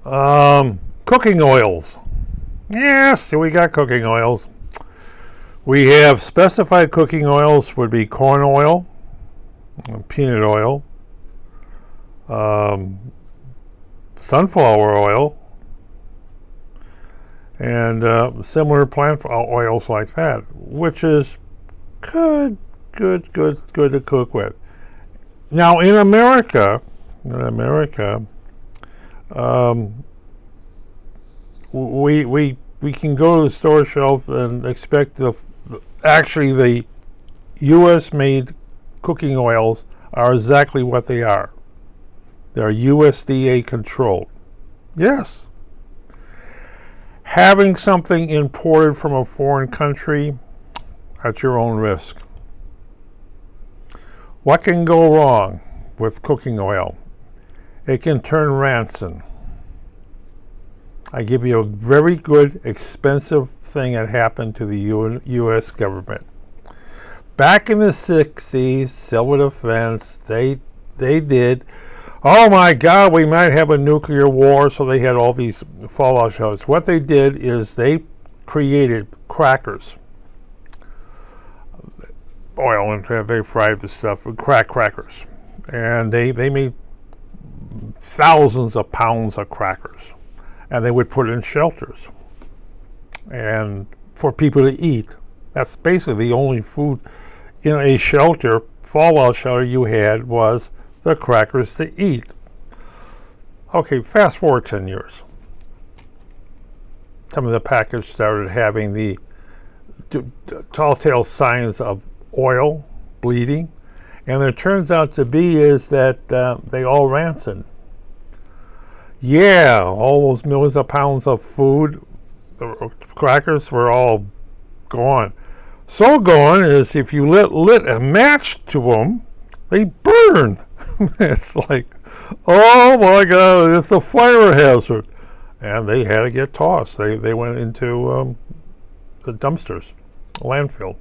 Cooking oils. Yes, we got cooking oils. We have specified cooking oils would be corn oil, peanut oil, sunflower oil, and similar plant oils like that, which is good to cook with. Now in America, we can go to the store shelf and expect the U.S. made cooking oils are exactly what they are. They're USDA controlled. Yes. Having something imported from a foreign country, at your own risk. What can go wrong with cooking oil? It can turn rancid. I give you a very good, expensive thing that happened to the U.S. government. Back in the 60s, civil defense, they did, oh my God, we might have a nuclear war, so they had all these fallout shelters. What they did is they created crackers. Oil, and they fried the stuff with crackers. And they made thousands of pounds of crackers. And they would put it in shelters. And for people to eat. That's basically the only food in a shelter, fallout shelter you had was the crackers to eat. Okay, fast forward 10 years. Some of the package started having the telltale signs of oil, bleeding, and it turns out to be is that they all rancid. Yeah, all those millions of pounds of food, crackers were all gone. So gone is if you lit a match to them, they burn. It's like, oh my God, it's a fire hazard. And they had to get tossed. They went into the dumpsters, landfill.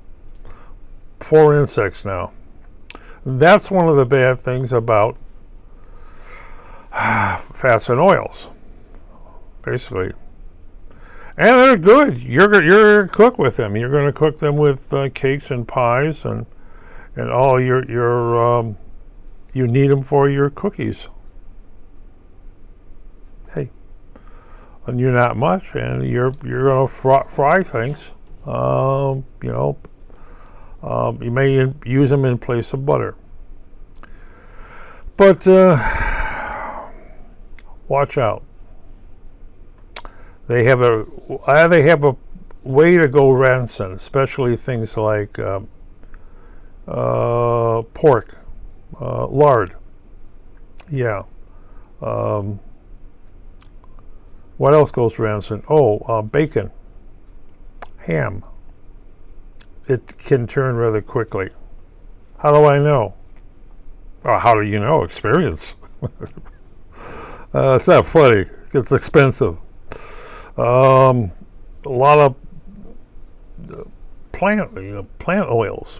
For insects now. That's one of the bad things about fats and oils, basically. And they're good. You're going to cook with them. You're going to cook them with cakes and pies and all your you need them for your cookies. Hey, and you're not much, and you're going to fry things. You may use them in place of butter. But watch out. They have a way to go rancid, especially things like pork, lard. Yeah. What else goes rancid? Bacon, ham. It can turn rather quickly. How do I know? How do you know? Experience. It's not funny. It's expensive. A lot of plant oils.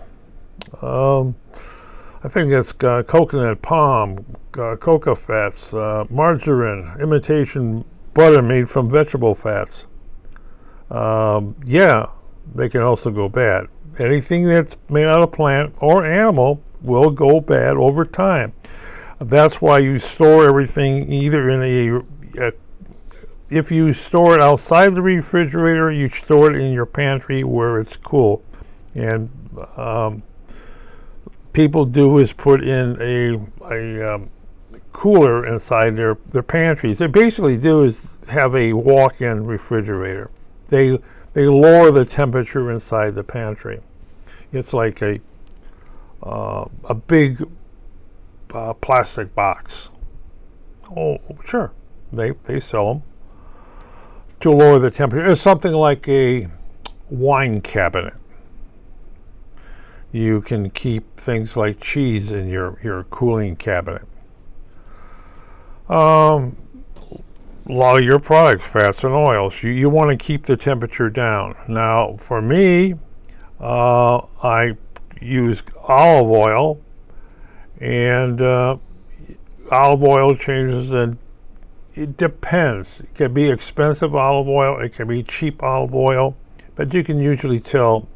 I think it's coconut, palm, coca fats, margarine, imitation butter made from vegetable fats. They can also go bad. Anything that's made out of plant or animal will go bad over time. That's why you store everything either in if you store it outside the refrigerator, you store it in your pantry where it's cool. And people do is put in a cooler inside their pantries. They basically do is have a walk-in refrigerator. They lower the temperature inside the pantry. It's like a big plastic box. Oh, sure, they sell them to lower the temperature. It's something like a wine cabinet. You can keep things like cheese in your cooling cabinet. A lot of your products, fats and oils, you want to keep the temperature down. Now, for me, I use olive oil, and olive oil changes it depends. It can be expensive olive oil. It can be cheap olive oil. But you can usually tell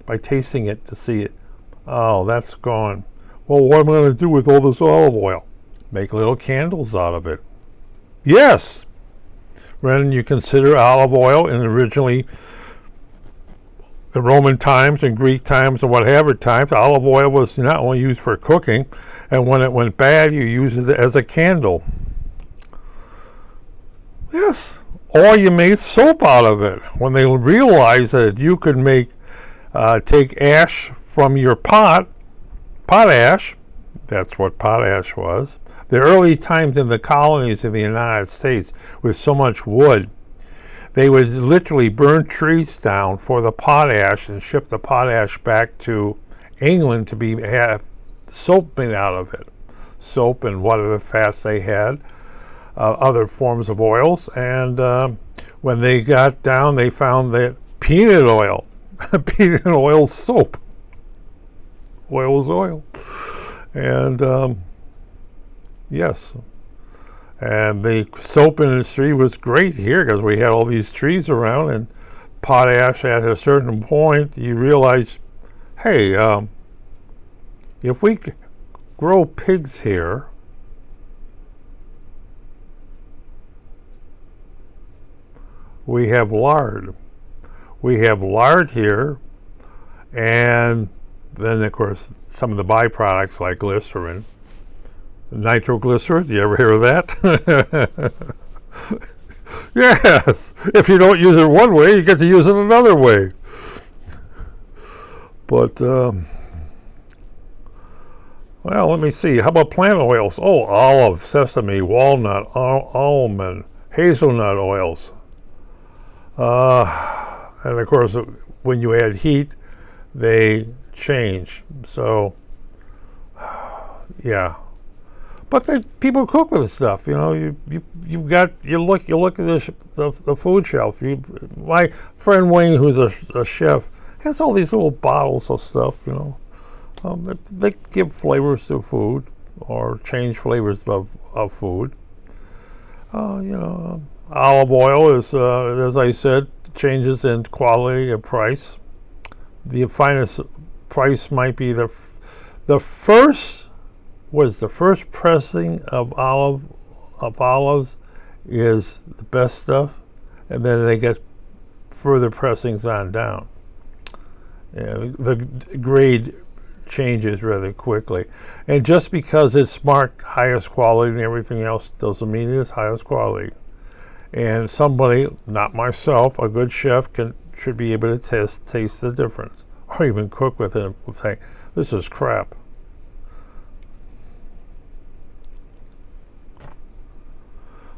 by tasting it to see it. Oh, that's gone. Well, what am I going to do with all this olive oil? Make little candles out of it. Yes. When you consider olive oil in originally the Roman times and Greek times and whatever times, olive oil was not only used for cooking, and when it went bad, you used it as a candle. Yes. Or you made soap out of it. When they realized that you could take ash from your pot ash, that's what potash was. The early times in the colonies in the United States, with so much wood, they would literally burn trees down for the potash and ship the potash back to England to have soap made out of it. Soap and whatever fats they had, other forms of oils. And when they got down, they found that peanut oil, peanut oil soap. Oil is oil. And yes. And the soap industry was great here because we had all these trees around, and potash at a certain point, you realize, hey, if we grow pigs here, we have lard. We have lard here, and then, of course, some of the byproducts like glycerin. Nitroglycerin, you ever hear of that? Yes, if you don't use it one way, you get to use it another way. But, well, let me see. How about plant oils? Oh, olive, sesame, walnut, almond, hazelnut oils. And of course, when you add heat, they change. So, yeah. But people cook with this stuff, you know. You look at the food shelf. My friend Wayne, who's a chef, has all these little bottles of stuff, you know. They give flavors to food or change flavors of food. You know, olive oil is, as I said, changes in quality and price. The finest price might be the first. The first pressing of olives is the best stuff, and then they get further pressings on down. The grade changes rather quickly, and just because it's marked highest quality and everything else doesn't mean it's highest quality. And somebody, not myself, a good chef should be able to taste the difference, or even cook with it and say, "This is crap."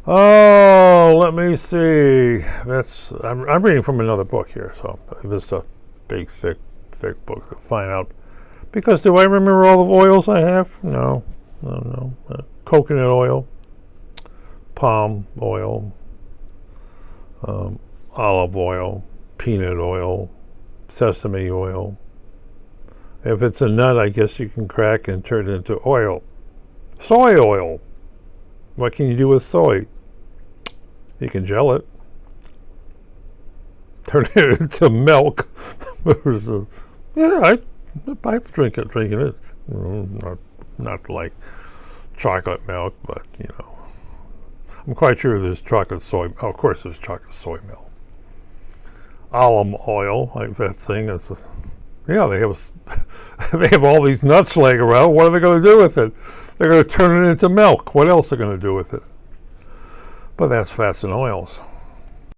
Oh, let me see. I'm reading from another book here, so this is a big, thick book to find out. Because do I remember all the oils I have? No. Coconut oil, palm oil, olive oil, peanut oil, sesame oil. If it's a nut, I guess you can crack and turn it into oil. Soy oil. What can you do with soy? You can gel it. Turn it into milk. Yeah, I drinking it. Not like chocolate milk, but you know. I'm quite sure there's chocolate soy. Oh, of course, there's chocolate soy milk. Almond oil, like that thing. Yeah, they have all these nuts laying around. What are they going to do with it? They're going to turn it into milk. What else are they going to do with it? But that's fats and oils.